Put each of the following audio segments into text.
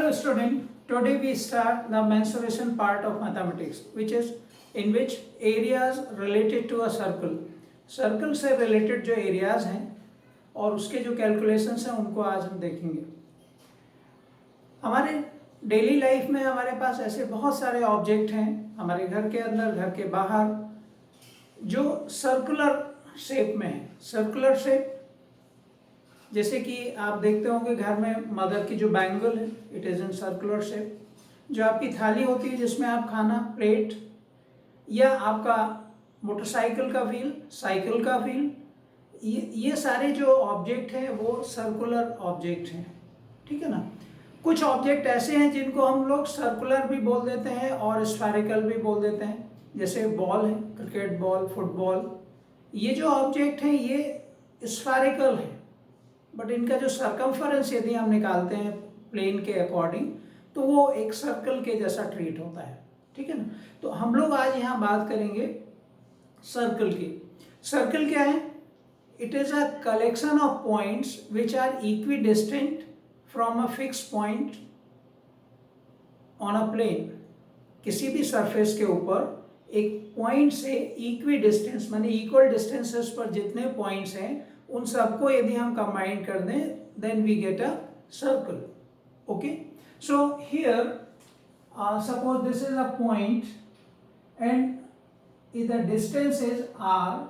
Hello student, today we start the mensuration part of mathematics which is in which areas related to a circle. Circle से related जो areas हैं और उसके जो calculations हैं उनको आज हम देखेंगे। हमारे डेली लाइफ में हमारे पास ऐसे बहुत सारे ऑब्जेक्ट हैं हमारे घर के अंदर, घर के बाहर, जो सर्कुलर शेप में है। सर्कुलर शेप जैसे कि आप देखते होंगे घर में मदर की जो बैंगल है it is in circular shape. जो आपकी थाली होती है जिसमें आप खाना, प्लेट, या आपका मोटरसाइकिल का व्हील, साइकिल का व्हील, ये सारे जो ऑब्जेक्ट हैं वो सर्कुलर ऑब्जेक्ट हैं, ठीक है ना। कुछ ऑब्जेक्ट ऐसे हैं जिनको हम लोग सर्कुलर भी बोल देते हैं और स्फेरिकल भी बोल देते हैं, जैसे बॉल है, क्रिकेट बॉल, फुटबॉल। ये जो ऑब्जेक्ट हैं ये स्फेरिकल है, बट इनका जो सर्कमफरेंस यदि हम निकालते हैं प्लेन के अकॉर्डिंग तो वो एक सर्कल के जैसा ट्रीट होता है, ठीक है ना। तो हम लोग आज यहाँ बात करेंगे सर्कल की। सर्कल क्या है? It is a collection of points which are equidistant from a fix point on a plane. किसी भी सरफेस के ऊपर एक पॉइंट से इक्वी डिस्टेंस माने इक्वल डिस्टेंसेस पर जितने पॉइंट्स हैं उन सबको यदि हम कंबाइन कर दें then we get a circle. Okay, so here suppose this is a point and the distance is r,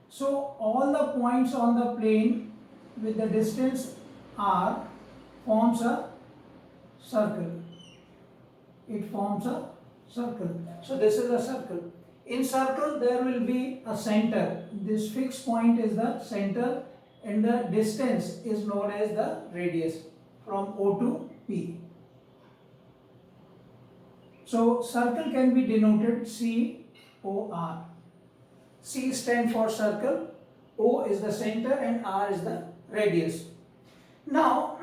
so all the points on the plane with the distance r forms a circle. It forms a circle. So this is a circle. In circle there will be a center. This fixed point is the center and the distance is known as the radius from O to P. So circle can be denoted COR. C stand for circle, O is the center and R is the radius. Now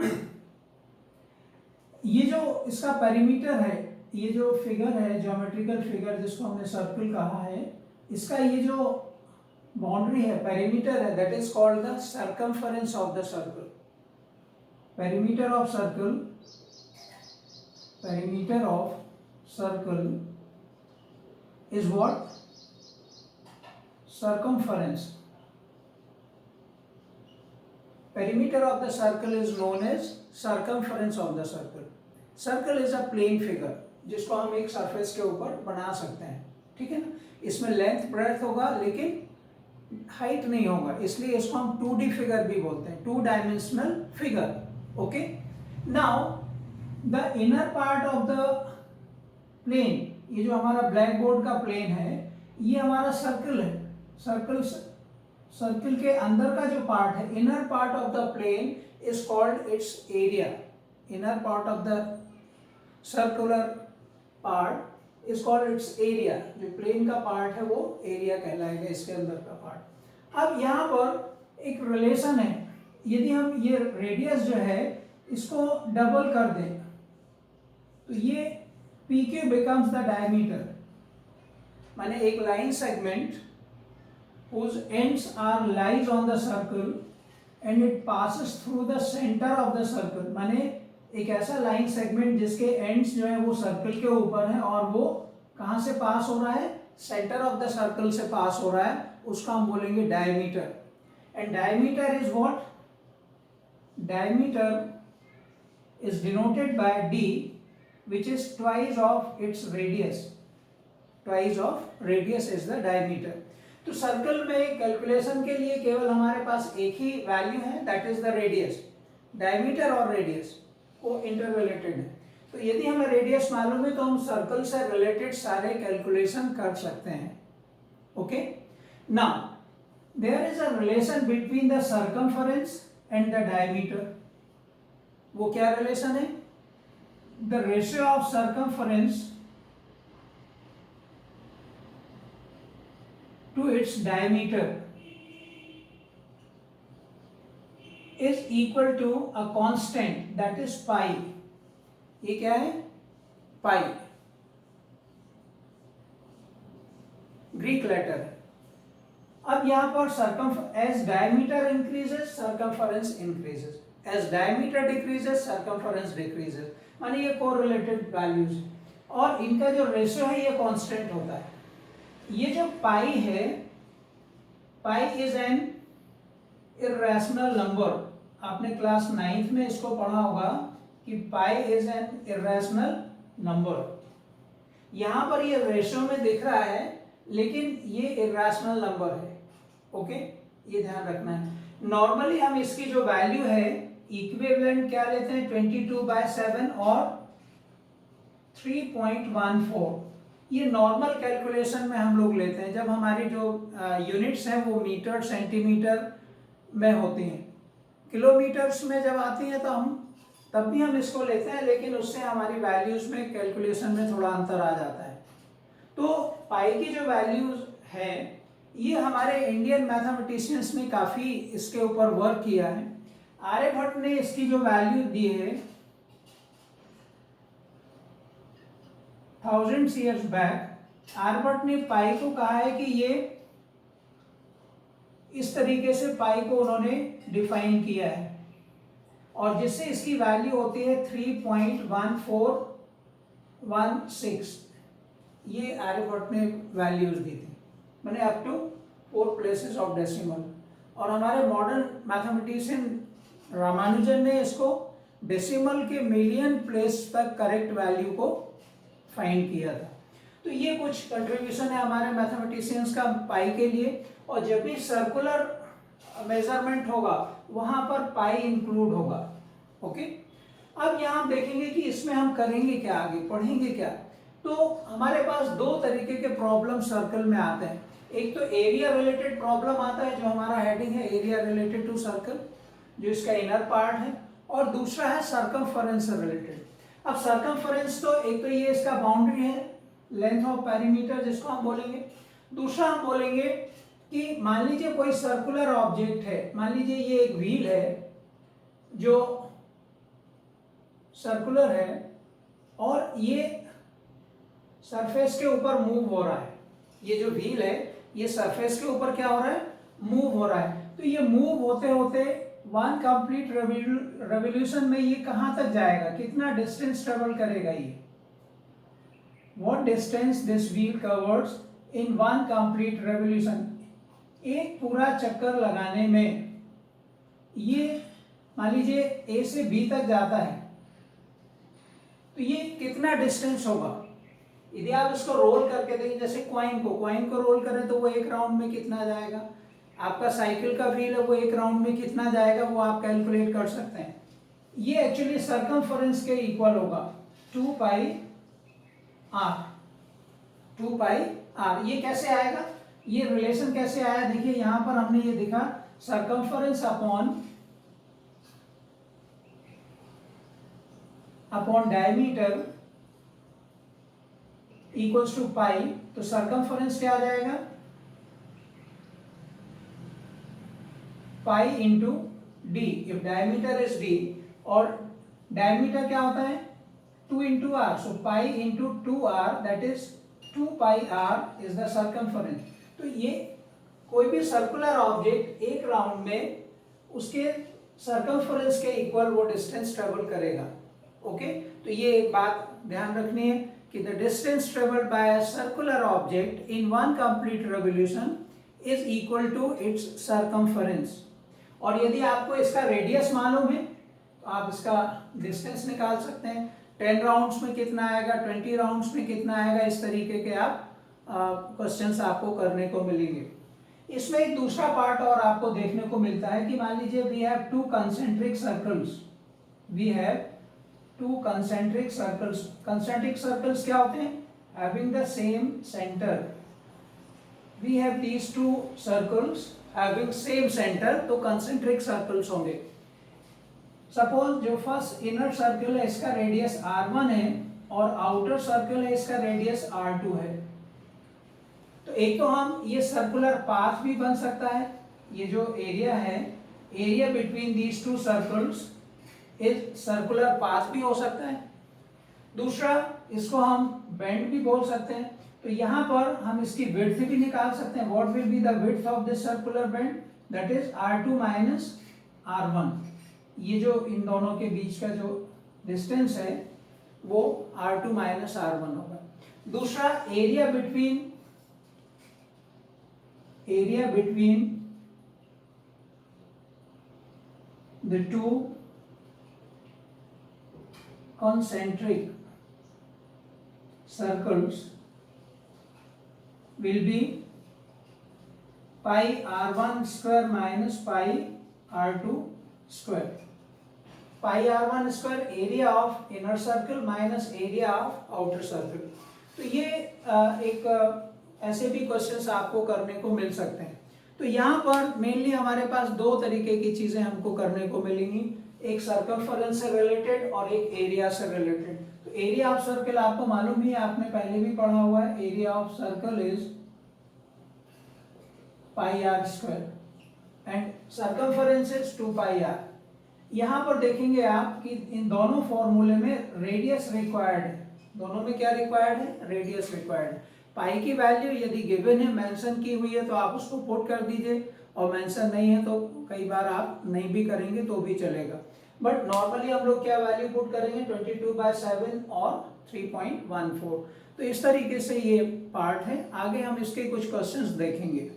ये जो इसका perimeter है, ये जो figure है, geometrical figure जिसको हमने circle कहा है, इसका ये जो बाउंड्री है, पेरीमीटर है, that is called the circumference of the circle. Perimeter of circle, perimeter of circle is what? Circumference. Perimeter of the circle is known as circumference of the circle. Circle is a plane figure जिसको हम एक surface के ऊपर बना सकते हैं, ठीक है ना। इसमें लेंथ ब्रेड्थ होगा लेकिन हाइट नहीं होगा, इसलिए इसको हम 2D फिगर भी बोलते हैं, 2 dimensional figure. Okay, now the inner part of the plane, ये जो हमारा ब्लैक बोर्ड का प्लेन है ये हमारा सर्कल है। सर्कल के अंदर का जो पार्ट है, inner part of the plane is called its area. Inner part of the circular part is called its area. जो प्लेन का पार्ट है वो एरिया कहलाएगा, इसके अंदर का पार्ट। अब यहाँ पर एक रिलेशन है, यदि हम ये रेडियस जो है इसको डबल कर दें तो ये PQ becomes the diameter. माने एक line segment whose ends are lies on the circle and it passes through the center of the circle. माने एक ऐसा लाइन सेगमेंट जिसके एंड्स जो है वो सर्कल के ऊपर है और वो कहाँ से पास हो रहा है? सेंटर ऑफ द सर्कल से पास हो रहा है, उसका हम बोलेंगे diameter. And diameter is what? Diameter is denoted by D, which is twice of its radius. Twice of radius is the diameter. तो सर्कल में कैलकुलेशन के लिए केवल हमारे पास एक ही वैल्यू है, that is the radius. Diameter और रेडियस वो इंटर रिलेटेड है, तो यदि हमें रेडियस मालूम है तो हम सर्कल से रिलेटेड सारे कैलकुलेशन कर सकते हैं। Okay, now there is a relation between the circumference and the diameter. वो क्या रिलेशन है? The ratio of circumference to its diameter is equal to a constant that is pi. ये क्या है? Pi. ग्रीक लेटर है। अब यहाँ पर as diameter increases, circumference increases. As diameter decreases, circumference decreases. माने ये कोरिलेटेड वैल्यूज है, और इनका जो रेशियो है ये कांस्टेंट होता है। ये जो पाई है, pi is an irrational number. आपने क्लास 9th में इसको पढ़ा होगा कि pi is an irrational number. यहां पर ये रेशियो में दिख रहा है लेकिन ये इर्रेशनल नंबर है। ओके, ये ध्यान रखना है। नॉर्मली हम इसकी जो वैल्यू है इक्विवेलेंट क्या लेते हैं, 22/7 और 3.14। ये नॉर्मल कैलकुलेशन में हम लोग लेते हैं जब हमारी जो यूनिट्स हैं वो मीटर सेंटीमीटर में होती हैं। किलोमीटर्स में जब आती हैं तो तब भी हम इसको लेते हैं, लेकिन उससे हमारी वैल्यूज में कैलकुलेशन में थोड़ा अंतर आ जाता है। तो पाई की जो वैल्यूज है ये हमारे इंडियन मैथमेटिशियंस ने काफ़ी इसके ऊपर वर्क किया है। आर्यभट्ट ने इसकी जो वैल्यू दी है 1000 years बैक, आर्यभट्ट ने पाई को कहा है कि ये इस तरीके से पाई को उन्होंने डिफाइन किया है, और जिससे इसकी वैल्यू होती है 3.1416। ये आर्यभट्ट ने वैल्यूज दी थी, मैंने up to 4 places of decimal. और हमारे मॉडर्न मैथमेटिशियन रामानुजन ने इसको डेसिमल के मिलियन प्लेस तक करेक्ट वैल्यू को फाइंड किया था। तो ये कुछ कंट्रीब्यूशन है हमारे मैथमेटिशियंस का पाई के लिए। और जब भी सर्कुलर मेजरमेंट होगा वहां पर पाई इंक्लूड होगा। ओके, अब यहाँ हम देखेंगे कि इसमें हम करेंगे क्या, आगे पढ़ेंगे क्या। तो हमारे पास दो तरीके के प्रॉब्लम सर्कल में आते हैं। एक तो एरिया रिलेटेड प्रॉब्लम आता है, जो हमारा हेडिंग है एरिया रिलेटेड टू सर्कल, जो इसका इनर पार्ट है, और दूसरा है सर्कमफरेंस रिलेटेड। अब सर्कमफरेंस तो एक तो ये इसका बाउंड्री है, लेंथ ऑफ पेरीमीटर जिसको हम बोलेंगे। दूसरा हम बोलेंगे कि मान लीजिए कोई सर्कुलर ऑब्जेक्ट है, मान लीजिए ये एक व्हील है जो सर्कुलर है और ये सरफेस के ऊपर मूव हो रहा है। ये जो व्हील है ये सरफेस के ऊपर क्या हो रहा है, मूव हो रहा है। तो ये मूव होते होते वन कंप्लीट रेवोल्यूशन में ये कहां तक जाएगा, कितना डिस्टेंस ट्रेवल करेगा ये, what distance this wheel covers in one complete revolution. एक पूरा चक्कर लगाने में ये मान लीजिए ए से बी तक जाता है, तो ये कितना डिस्टेंस होगा। यदि आप इसको रोल करके देखें, जैसे कॉइन को रोल करें तो वो एक राउंड में कितना जाएगा, आपका साइकिल का व्हील है वो एक राउंड में कितना जाएगा वो आप कैलकुलेट कर सकते हैं। ये एक्चुअली सर्कमफरेंस के इक्वल होगा 2πr। ये कैसे आएगा, ये रिलेशन कैसे आया, देखिए यहां पर हमने ये दिखा circumference upon diameter equals to pi. तो सर्कमफरेंस क्या आ जाएगा, pi into D, if diameter is D, और डायमीटर क्या होता है 2 into R, so pi into 2r, that is 2πr is the circumference. तो ये कोई भी सर्कुलर ऑब्जेक्ट एक राउंड में उसके सर्कमफरेंस के इक्वल वो डिस्टेंस ट्रेवल करेगा। ओके, तो ये एक बात ध्यान रखनी है कि the distance travelled by a circular object in one complete revolution is equal to its circumference. और यदि आपको इसका रेडियस मालूम है तो आप इसका डिस्टेंस निकाल सकते हैं। 10 राउंड्स में कितना आएगा, 20 राउंड्स में कितना आएगा, इस तरीके के आप क्वेश्चंस आपको करने को मिलेंगे। इसमें एक दूसरा पार्ट और आपको देखने को मिलता है कि मान लीजिए we have two concentric circles. Concentric circles क्या होते हैं, having the same centre. We have these two circles having same centre, तो कंसेंट्रिक सर्कल्स होंगे। सपोज जो फर्स्ट इनर सर्कल है इसका रेडियस r1 है और आउटर सर्कल है इसका रेडियस r2 है। तो एक तो हम ये सर्कुलर पाथ भी बन सकता है, ये जो एरिया है, area between these two circles is circular path भी हो सकता है। दूसरा इसको हम बेंड भी बोल सकते हैं। तो यहाँ पर हम इसकी विड्थ भी निकाल सकते हैं, what will be the width of this circular bend, that is r2 minus r1। ये जो इन दोनों के बीच का जो डिस्टेंस है वो R2 माइनस R1 होगा। दूसरा area between the two concentric circles will be pi r1 square minus pi r2 square. Pi r1 square area of inner circle minus area of outer circle. तो ये एक ऐसे भी questions आपको करने को मिल सकते हैं। तो यहाँ पर मेनली हमारे पास दो तरीके की चीजें हमको करने को मिलेंगी, एक सर्कमफरेंस से रिलेटेड और एक एरिया से रिलेटेड। तो एरिया ऑफ सर्कल आपको मालूम ही है, आपने पहले भी पढ़ा हुआ है, area of circle is pi are square and circumference is 2 pi r. यहां पर देखेंगे आप कि इन दोनों फॉर्मूले में रेडियस रिक्वायर्ड है, दोनों में क्या रिक्वायर्ड है, रेडियस रिक्वायर्ड है। पाई की वैल्यू यदि गिवन है, मेंशन की हुई है तो आप उसको पुट कर दीजिए, और मेंशन नहीं है तो कई बार आप नहीं भी करेंगे तो भी चलेगा, बट नॉर्मली हम लोग क्या वैल्यू पुट करेंगे 22/7 और 3.14। तो इस तरीके से ये पार्ट है। आगे हम इसके कुछ क्वेश्चंस देखेंगे।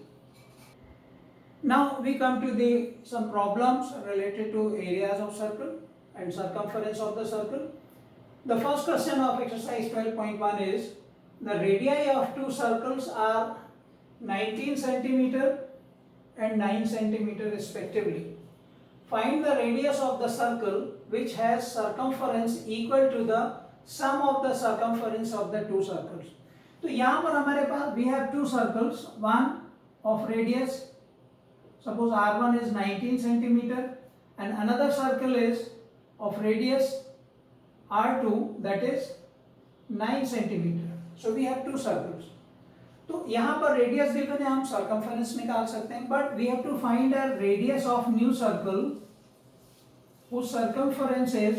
Now we come to the sum problems related to areas of circle and circumference of the circle. The first question of exercise 12.1 is the radii of two circles are 19 centimetre and 9 centimeter respectively. Find the radius of the circle which has circumference equal to the sum of the circumference of the two circles. तो यहाँ पर हमारे पास we have two circles, one of radius, suppose R1 is 19 centimeter and another circle is of radius R2 that is 9 centimeter. So we have two circles. तो यहाँ पर radius given है, हम circumference निकाल सकते हैं, but we have to find a radius of new circle whose circumference is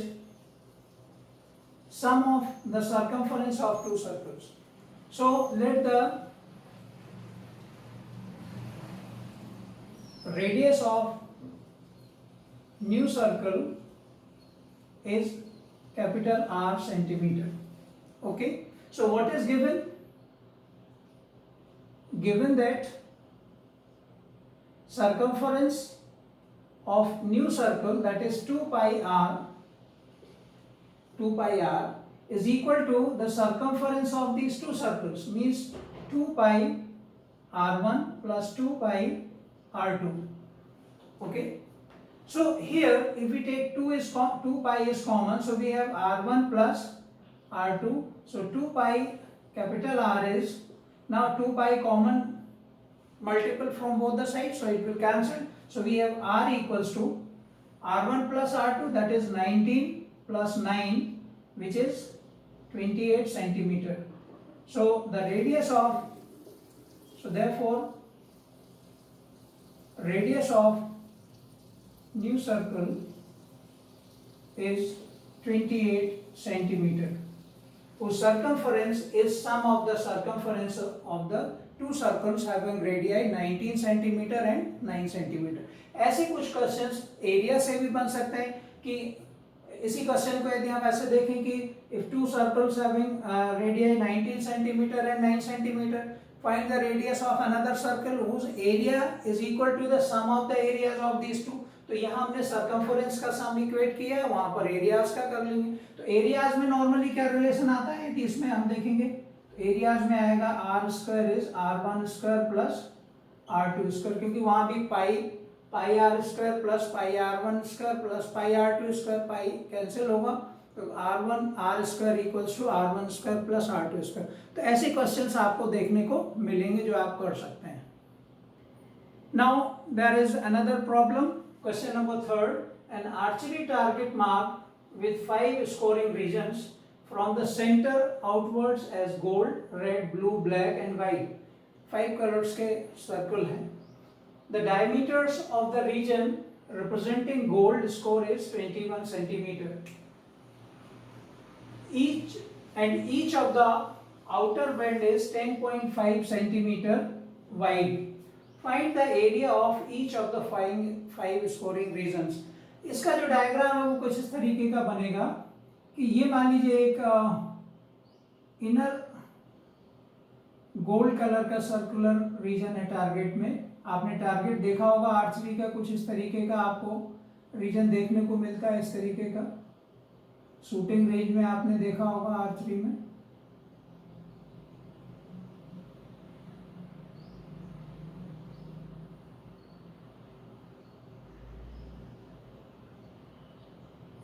sum of the circumference of two circles. So let the radius of new circle is capital R centimeter. Okay, so what is given? Given that circumference of new circle, that is 2 pi r is equal to the circumference of these two circles, means 2 pi r1 plus 2 pi r2. Okay, so here if we take 2 pi is common, so we have r1 plus r2, so 2 pi capital R is, now 2 pi common multiple from both the sides, so it will cancel. So we have R equals to R1 plus R2, that is 19 plus 9, which is 28 centimeter. So the radius of, so therefore radius of new circle is 28 centimeter. whose circumference is sum of the circumference of the two circles having radii 19 centimeter and 9 centimeter. ऐसे कुछ questions area से भी बन सकते हैं कि इसी question को यदि हम ऐसे देखें कि if two circles having radii 19 centimeter and 9 centimeter, find the radius of another circle whose area is equal to the sum of the areas of these two. तो यहाँ हमने सर्कमफरेंस का सम इक्वेट किया है, वहां पर एरियाज का कर लेंगे। तो एरियाज में नॉर्मली क्या रिलेशन आता है कि इसमें हम देखेंगे एरियाज में आएगा R square is r1 square plus r2 square, क्योंकि वहां भी pi are square plus pi r1 square plus pi r2 square, pi cancel होगा, तो r1 r square equals to r1 square plus r2 square. तो ऐसे questions आपको देखने को मिलेंगे जो आप कर सकते हैं। Now there is another problem, question number 3, an archery target marked with 5 scoring regions from the center outwards as gold, red, blue, black and white. 5 colors के circle हैं. The diameters of the region representing gold score is 21 centimeter. Each of the outer band is 10.5 centimeter wide. Find the area of each of the five scoring regions. इसका जो diagram है वो कुछ इस तरीके का बनेगा कि ये मान लीजिए एक इनर गोल्ड कलर का सर्कुलर रीजन है टारगेट में। आपने टारगेट देखा होगा आर्चरी का, कुछ इस तरीके का आपको रीजन देखने को मिलता है, इस तरीके का शूटिंग रेंज में आपने देखा होगा आर्चरी में।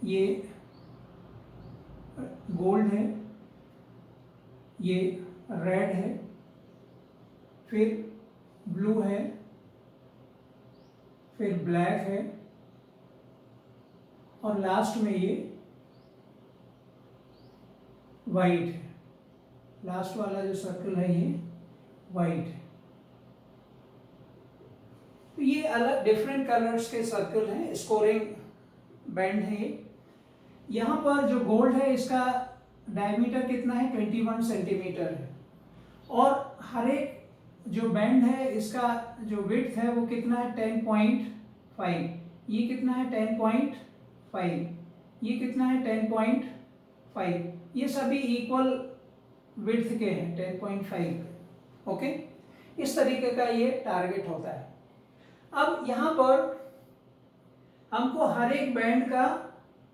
ये गोल्ड है, ये रेड है, फिर ब्लू है, फिर ब्लैक है, और लास्ट में ये वाइट है। लास्ट वाला जो सर्कल है ये वाइट है। तो ये अलग डिफरेंट कलर्स के सर्कल हैं, स्कोरिंग बैंड है ये। यहाँ पर जो गोल्ड है इसका डायमीटर कितना है, 21 सेंटीमीटर है, और हर एक जो बैंड है इसका जो विड्थ है वो कितना है, 10.5। ये कितना है, 10.5। ये कितना है, 10.5। ये सभी इक्वल विड्थ के हैं, 10.5। ओके, इस तरीके का ये टारगेट होता है। अब यहाँ पर हमको हर एक बैंड का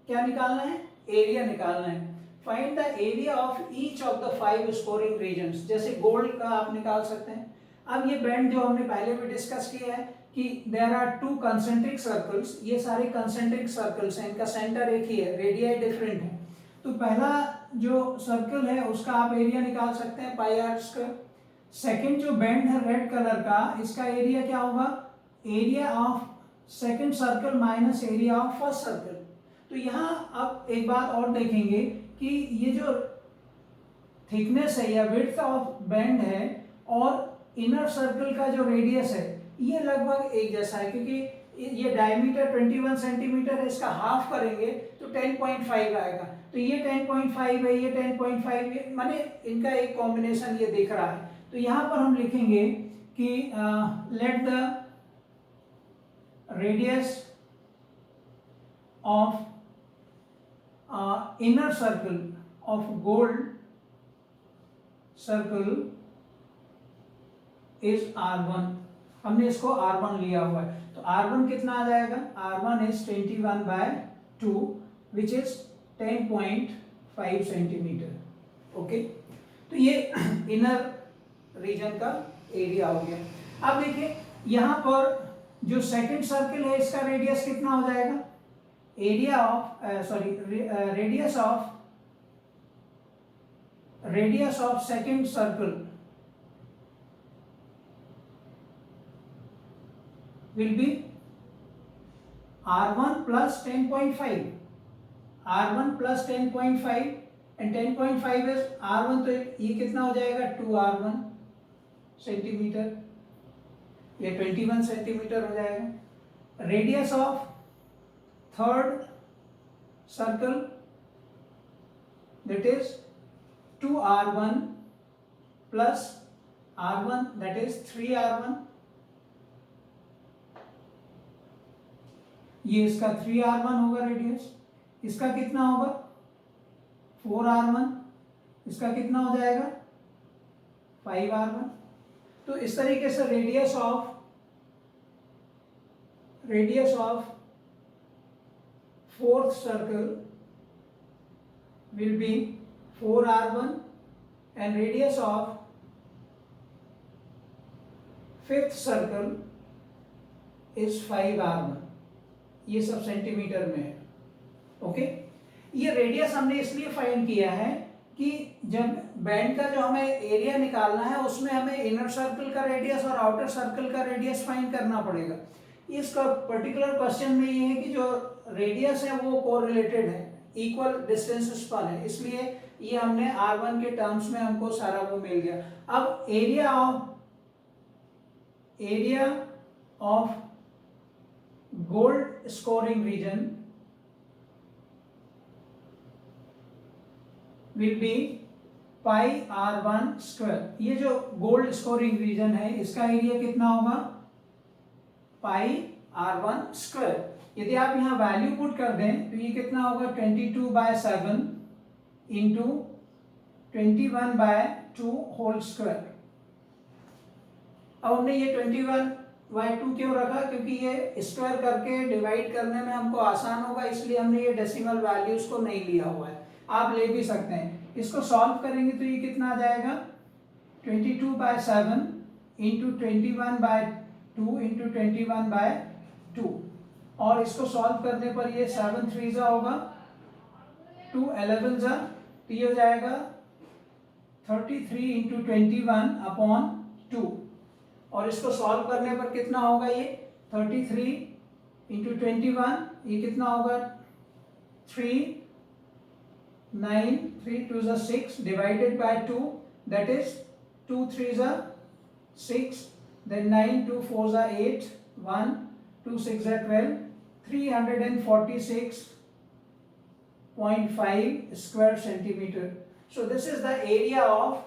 क्या निकालना है, एरिया निकालना है। Find the area of each of the 5 scoring regions. जैसे गोल्ड का आप निकाल सकते हैं। अब ये बैंड जो हमने पहले भी डिस्कस किया है कि देयर आर 2 कंसेंट्रिक सर्कल्स, ये सारे कंसेंट्रिक सर्कल्स हैं, इनका सेंटर एक ही है, रेडियाई डिफरेंट है। तो पहला जो सर्कल है उसका आप एरिया निकाल सकते हैं, पाई आर स्क्वायर। सेकेंड जो बैंड है रेड कलर का, इसका एरिया क्या होगा, area of second circle minus area of first circle. तो यहाँ आप एक बात और देखेंगे कि ये जो थिकनेस है या विड्थ ऑफ बैंड है और इनर सर्कल का जो रेडियस है ये लगभग एक जैसा है, क्योंकि ये डायमीटर 21 सेंटीमीटर है, इसका हाफ करेंगे तो 10.5 आएगा। तो ये 10.5 है, ये 10.5 है, माने इनका एक कॉम्बिनेशन ये दिख रहा है। तो यहाँ पर हम लिखेंगे कि let the radius of inner circle of gold circle is R1। हमने इसको R1 लिया हुआ है, तो R1 कितना आ जाएगा, R1 is 21/2 which is 10.5 centimetre. Okay, तो ये इनर रीजन का एरिया हो गया। अब देखिए यहाँ पर जो सेकंड सर्कल है इसका रेडियस कितना हो जाएगा, area of radius of second circle will be R1 plus 10.5, R1 plus 10.5 and 10.5 is R1, तो ये कितना हो जाएगा, 2R1 सेंटीमीटर, ये 21 सेंटीमीटर हो जाएगा। Radius of third circle that is 2R1 plus R1 that is 3R1, ये इसका 3R1 होगा रेडियस। इसका कितना होगा, 4R1, इसका कितना हो जाएगा, 5R1। तो इस तरीके से radius of fourth circle will be 4R1 and radius of fifth circle is 5R1। ये सब सेंटीमीटर में है। ओके, ये रेडियस हमने इसलिए फाइंड किया है कि जब बैंड का जो हमें एरिया निकालना है उसमें हमें इनर सर्कल का रेडियस और आउटर सर्कल का रेडियस फाइंड करना पड़ेगा। इसका पर्टिकुलर क्वेश्चन में ये है कि जो रेडियस है वो कोरिलेटेड है, इक्वल डिस्टेंसेस पर है, इसलिए ये हमने R1 के टर्म्स में हमको सारा वो मिल गया। अब area of gold scoring region will be pi R1 square. ये जो गोल्ड स्कोरिंग रीजन है इसका एरिया कितना होगा, पाई R1 स्क्वायर। यदि आप यहाँ वैल्यू पुट कर दें तो ये कितना होगा, 22/7 इंटू 21/2 होल स्क्वायर। अब हमने ये 21/2 क्यों रखा, क्योंकि ये स्क्वायर करके डिवाइड करने में हमको आसान होगा, इसलिए हमने ये डेसिमल वैल्यूज को नहीं लिया हुआ है। आप ले भी सकते हैं। इसको सॉल्व करेंगे तो ये कितना आ जाएगा, 22/7 इंटू 21/2 इंटू 21/2, और इसको सॉल्व करने पर ये 7 3 होगा, 2 11 तो ये हो जाएगा 33 इंटू 21/2, और इसको सॉल्व करने पर कितना होगा, ये 33 इंटू 21, ये कितना होगा 3 9 3 2 6 divided by 2, that is 2 3 6, then 9 2 4 8, 1 2 6 12, 346.5 square centimeter. So this is the area of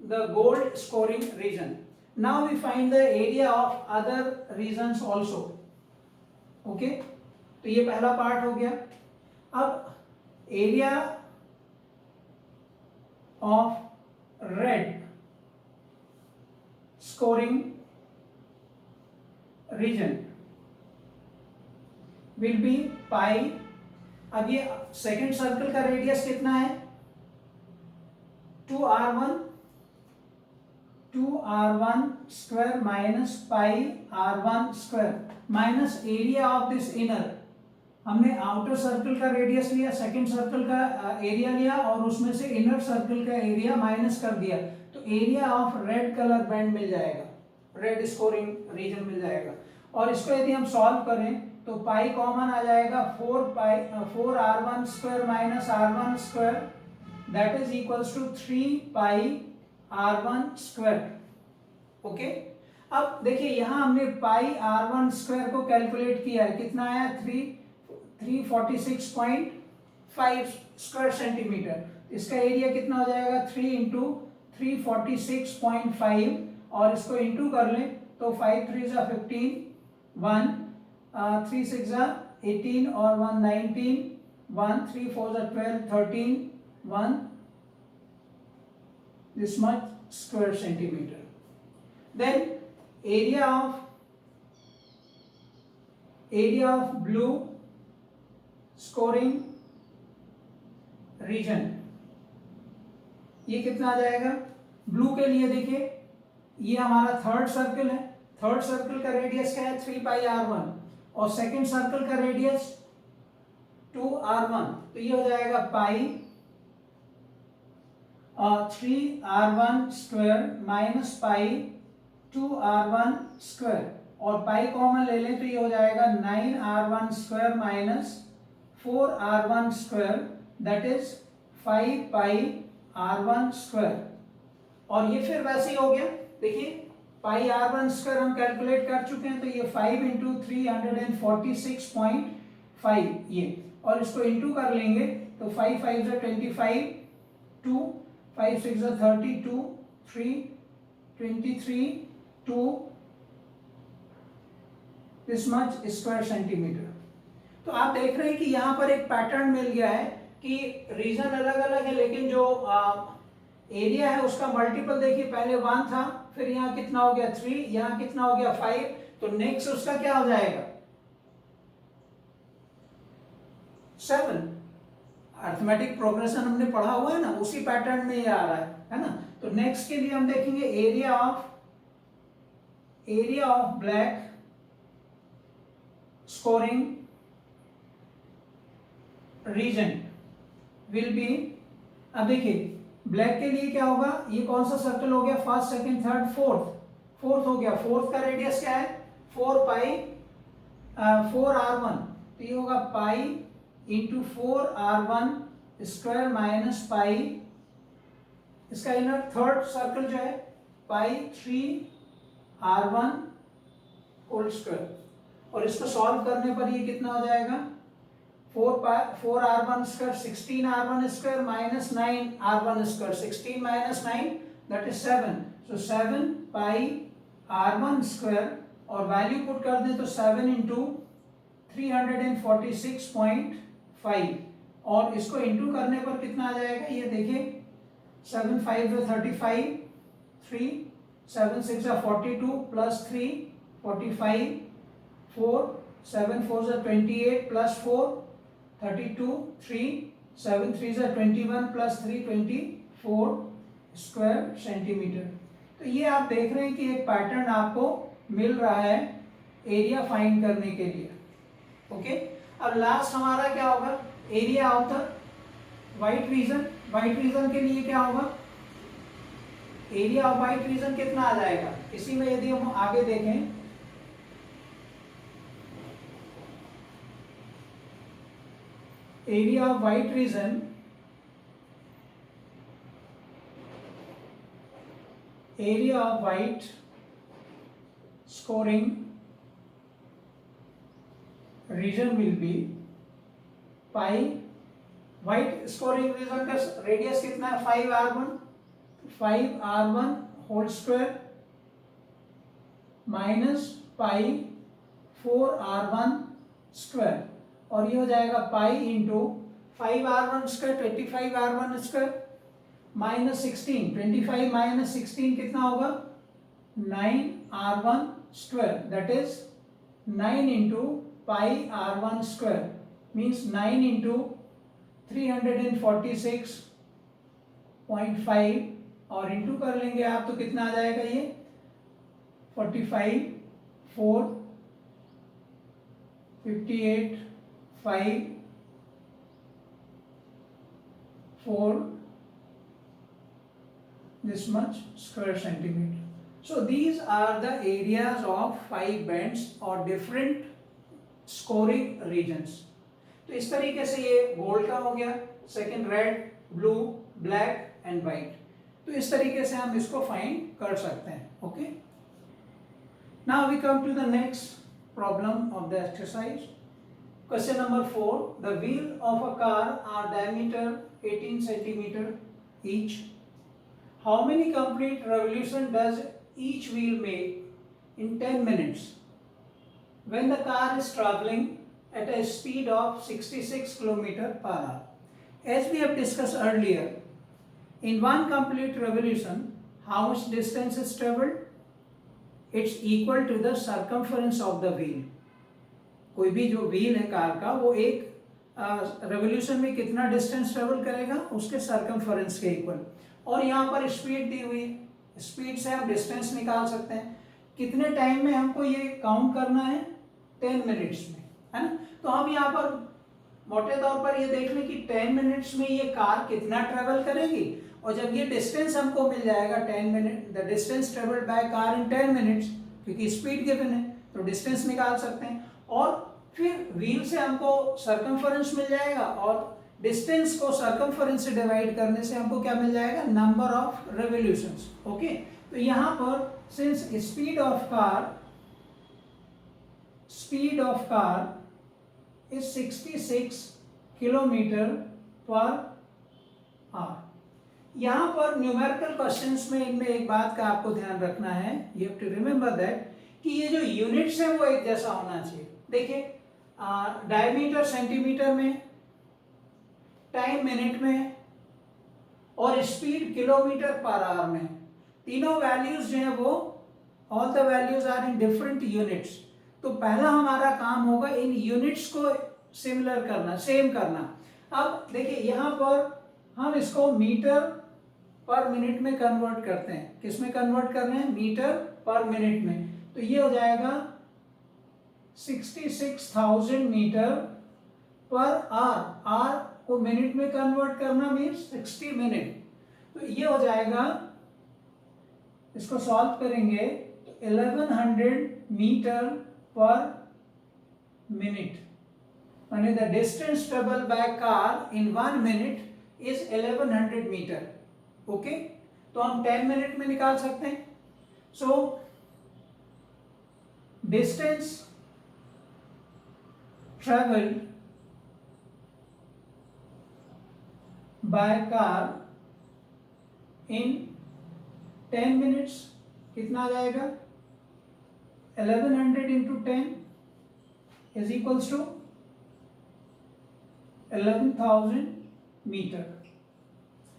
the gold scoring region. Now we find the area of other regions also. Okay, तो ये पहला पार्ट हो गया। अब area of red scoring region will be pi. अब ये second circle का radius कितना है, 2r1 square minus pi r1 square minus area of this inner. हमने आउटर सर्कल का रेडियस लिया, सेकेंड सर्कल का एरिया लिया, और उसमें से इनर सर्कल का एरिया माइनस कर दिया, तो area of red colour band मिल जाएगा, रेड स्कोरिंग रीजन मिल जाएगा। और इसको यदि हम सॉल्व करें तो पाई कॉमन आ जाएगा, 4r1 square minus r1 square, that is equals to 3 pi r1 square. Okay, अब देखिए यहाँ हमने पाई r1 स्क्वायर को कैलकुलेट किया है, कितना आया 346.5 स्क्वायर सेंटीमीटर। इसका एरिया कितना हो जाएगा 3 इंटू 346.5, और इसको इंटू कर लें तो 5 3 15, 1 3 6 18, और 1 19, 1 3 4 12 13, 1 this much square centimeter. Then area of blue scoring region, ये कितना आ जाएगा ब्लू के लिए। देखिए ये हमारा थर्ड सर्कल है, थर्ड सर्कल का रेडियस क्या है 3πr1, और सेकेंड सर्कल का रेडियस 2r1, तो ये हो जाएगा पाई 3r1 स्क्वायर माइनस पाई 2r1 स्क्वायर, और पाई कॉमन ले लें तो ये हो जाएगा 9r1 square minus 4r1 square, that is 5 pi r1 square. और ये फिर वैसे ही हो गया, देखिए पाई r1 स्क्वायर हम कैलकुलेट कर चुके हैं, तो ये 5 इंटू 346.5 ये, और इसको इंटू कर लेंगे तो 5 5 25, 2 5 6 32, 3 23, 2 दिस मच स्क्वायर सेंटीमीटर। तो आप देख रहे हैं कि यहाँ पर एक पैटर्न मिल गया है कि रीजन अलग अलग है, लेकिन जो एरिया है उसका मल्टीपल देखिए, पहले 1 था, फिर यहाँ कितना हो गया 3, यहाँ कितना हो गया 5, तो नेक्स्ट उसका क्या हो जाएगा 7। अर्थमेटिक प्रोग्रेशन हमने पढ़ा हुआ है ना, उसी पैटर्न में ये आ रहा है ना। तो नेक्स्ट के लिए हम देखेंगे area of black scoring region will be. अब देखिए ब्लैक के लिए क्या होगा, ये कौन सा सर्कल हो गया, फर्स्ट सेकंड थर्ड फोर्थ हो गया। फोर्थ का रेडियस क्या है 4r1, तो ये होगा pi into 4r1 square minus पाई, इसका इनर थर्ड सर्कल जो है पाई 3r1 होल स्क्वायर, और इसको सॉल्व करने पर ये कितना हो जाएगा 4r1 square 16r1 square minus 9r1 square, 16 minus 9 that is 7, so 7 pi r1 square, और वैल्यू पुट कर दें तो 7 इंटू 346.5, और इसको इंटू करने पर कितना आ जाएगा ये देखिए, 7 5 35, 3 7 6 42 plus 3 45, 4 7 4 28 plus 4 32, 3 7 3 21 plus 3 24 square centimetre. तो ये आप देख रहे हैं कि एक पैटर्न आपको मिल रहा है एरिया फाइंड करने के लिए। ओके, अब लास्ट हमारा क्या होगा, area of the white region. White region के लिए क्या होगा, एरिया ऑफ व्हाइट रीजन कितना आ जाएगा, इसी में यदि हम आगे देखें, area of white region area of white scoring region will be pi, white scoring region का रेडियस कितना है 5r1, 5r1 whole square minus pi 4r1 square, और ये हो जाएगा pi into 5r1 square 25r1 square minus 16, 25 minus 16 कितना होगा 9r1 square, that is 9 into pi r1 square means 9 into 346.5 और इंटू कर लेंगे आप तो कितना आ जाएगा ये 45 4 58 5 4 this much square centimeter. So these are the areas of 5 bands or different scoring regions. तो इस तरीके से ये गोल्ड का हो गया, second red, blue, black and white. तो इस तरीके से हम इसको फाइंड कर सकते हैं। Okay, now we come to the next problem of the exercise. Question number 4, the wheel of a car are diameter 18 centimetre each. How many complete revolution does each wheel make in 10 minutes when the car is traveling at a speed of 66 km per hour? As we have discussed earlier, in one complete revolution, how much distance is traveled? It's equal to the circumference of the wheel. कोई भी जो wheel है car का वो एक revolution में कितना distance travel करेगा उसके सर्कमफरेंस के इक्वल, और यहाँ पर स्पीड दी हुई है, स्पीड से हम डिस्टेंस निकाल सकते हैं। कितने टाइम में हमको ये काउंट करना है 10 मिनट्स में, है ना। तो हम यहाँ पर मोटे तौर पर ये देख लें कि 10 मिनट्स में ये कार कितना ट्रेवल करेगी, और जब ये डिस्टेंस हमको मिल जाएगा 10 minute, the distance travelled by car in 10 minutes, क्योंकि स्पीड गिवन है तो डिस्टेंस निकाल सकते हैं, और फिर व्हील से हमको सर्कमफरेंस मिल जाएगा, और डिस्टेंस को सर्कमफरेंस से डिवाइड करने से हमको क्या मिल जाएगा, नंबर ऑफ रेवोल्यूशंस। ओके, तो यहाँ पर since speed of car is 66 kilometre per hour. यहाँ पर न्यूमेरिकल क्वेश्चंस में इनमें एक बात का आपको ध्यान रखना है, you have to remember that कि ये जो यूनिट्स है वो एक जैसा होना चाहिए। देखिए डायमीटर सेंटीमीटर में, टाइम मिनट में, और स्पीड किलोमीटर पर आवर में, तीनों वैल्यूज जो है वो all the values are in different units. तो पहला हमारा काम होगा इन यूनिट्स को सिमिलर करना, सेम करना। अब देखिए यहाँ पर हम इसको मीटर पर मिनट में कन्वर्ट करते हैं। किस में कन्वर्ट कर रहे हैं, मीटर पर मिनट में। तो ये हो जाएगा 66,000 मीटर पर आवर। आर को मिनट में कन्वर्ट करना मीन्स 60 मिनट। तो ये हो जाएगा, इसको सॉल्व करेंगे तो 1100 मीटर पर मिनट, यानी the distance travel by car in 1 minute is 1100 metre. Okay, तो हम 10 मिनट में निकाल सकते हैं। So distance travelled by car in 10 minutes कितना आ जाएगा, 1100 into 10 is equals to 11,000 metre.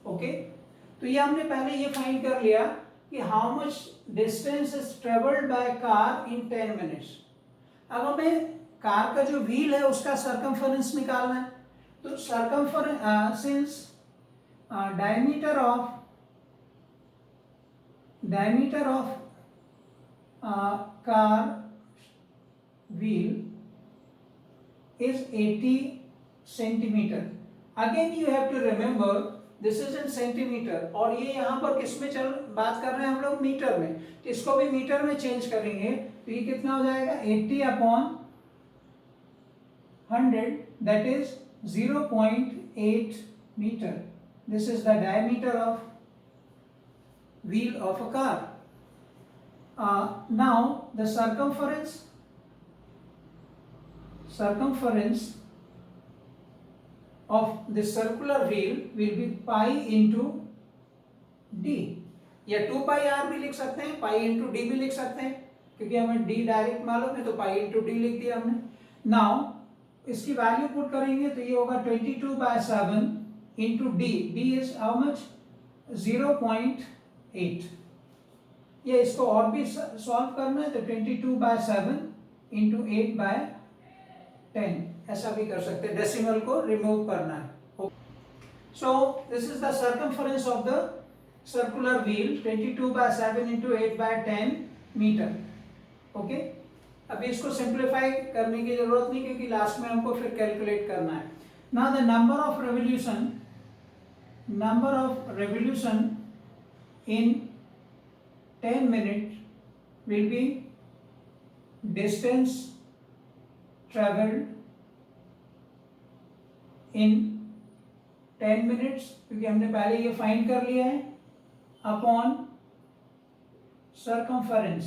Okay, तो ये हमने पहले ये फाइंड कर लिया कि how much distance is travelled by car in 10 minutes. अब हमें कार का जो व्हील है उसका सरकमफरेंस निकालना है। तो circumference since diameter of car wheel is 80 centimeter. Again you have to remember this is in centimeter और ये यहाँ पर किस में बात कर रहे हैं हम लोग, मीटर में। तो इसको भी मीटर में चेंज करेंगे तो ये कितना हो जाएगा 80/100, that is 0.8 meter. This is the diameter of wheel of a car. Now the circumference of the circular wheel will be pi into d, या 2πr भी लिख सकते हैं, pi into d भी लिख सकते हैं, क्योंकि हमें d डायरेक्ट मालूम है तो pi into d लिख दिया हमने। Now इसकी वैल्यू पुट करेंगे तो ये होगा 22/7 into d. d is how much? 0.8। ये इसको और भी सॉल्व करना है तो 22/7 into 8/10 ऐसा भी कर सकते हैं, डेसिमल को रिमूव करना है। So this is the circumference of the circular wheel, 22/7 into 8/10 metre. Okay, अभी इसको सिंप्लीफाई करने की जरूरत नहीं क्योंकि लास्ट में हमको फिर कैलकुलेट करना है। Now the number of revolution in 10 minutes will be distance traveled in 10 minutes, क्योंकि हमने पहले ये फाइंड कर लिया है, अपॉन circumference।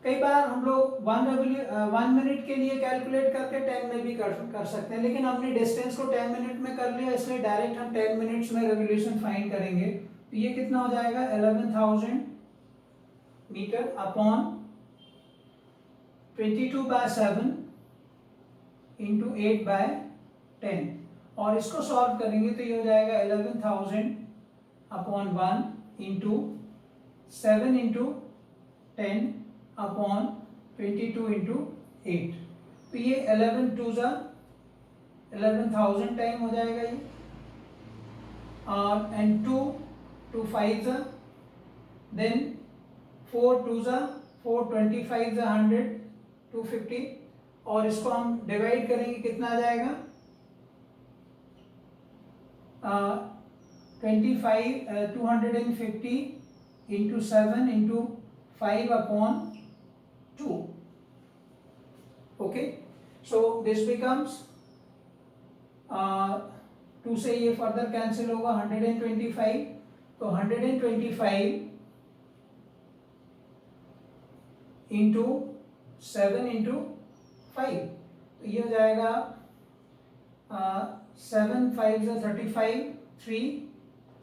कई बार हम लोग 1 मिनट के लिए कैलकुलेट करके 10 में भी कर सकते हैं, लेकिन हमने डिस्टेंस को 10 मिनट में कर लिया इसलिए डायरेक्ट हम 10 मिनट्स में रेवोल्यूशन फाइंड करेंगे। तो ये कितना हो जाएगा 11,000 मीटर अपॉन 22/7 into 8/10, और इसको सॉल्व करेंगे तो ये हो जाएगा 11,000 upon 1 into 7 into 10 upon 22 into 8। तो ये 11,000 टाइम हो जाएगा ये, और एंड 2 5 देन 4 25 100 250, और इसको हम डिवाइड करेंगे कितना आ जाएगा 250 into 7 into 5 upon 2। okay, so this becomes 2 से ये फर्दर कैंसिल होगा 125, तो 125 into 7 into 5, तो ये हो जाएगा 7 5 35 3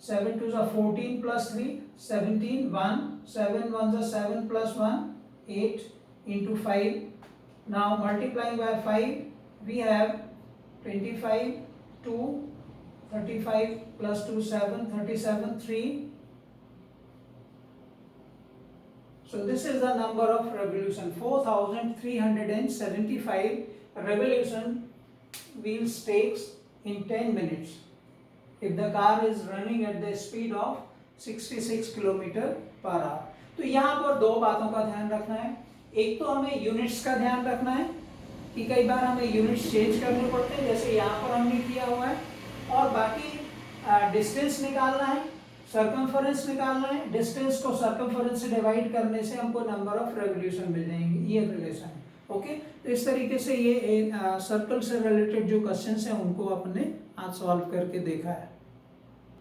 7 2 14 plus 3 17 1 7 1 7 plus 1 8 into 5। now multiplying by 5 we have 25 2 35 plus 2 7 37 3। so this is the number of revolution, 4,375 revolution wheels takes in 10 minutes if the car is running at the speed of 66 km/h। तो यहाँ पर दो बातों का ध्यान रखना है। एक तो हमें यूनिट्स का ध्यान रखना है कि कई बार हमें यूनिट्स चेंज करने पड़ते हैं, जैसे यहाँ पर हमने किया हुआ है, और बाकी डिस्टेंस निकालना है, सर्कमफरेंस निकालना है। डिस्टेंस को सर्कमफरेंस से डिवाइड करने से हमको नंबर ऑफ रेवोल्यूशन मिल जाएंगे, ये रिलेशन है। ओके, तो इस तरीके से ये सर्कल से रिलेटेड जो क्वेश्चंस हैं उनको अपने आज सॉल्व करके देखा है।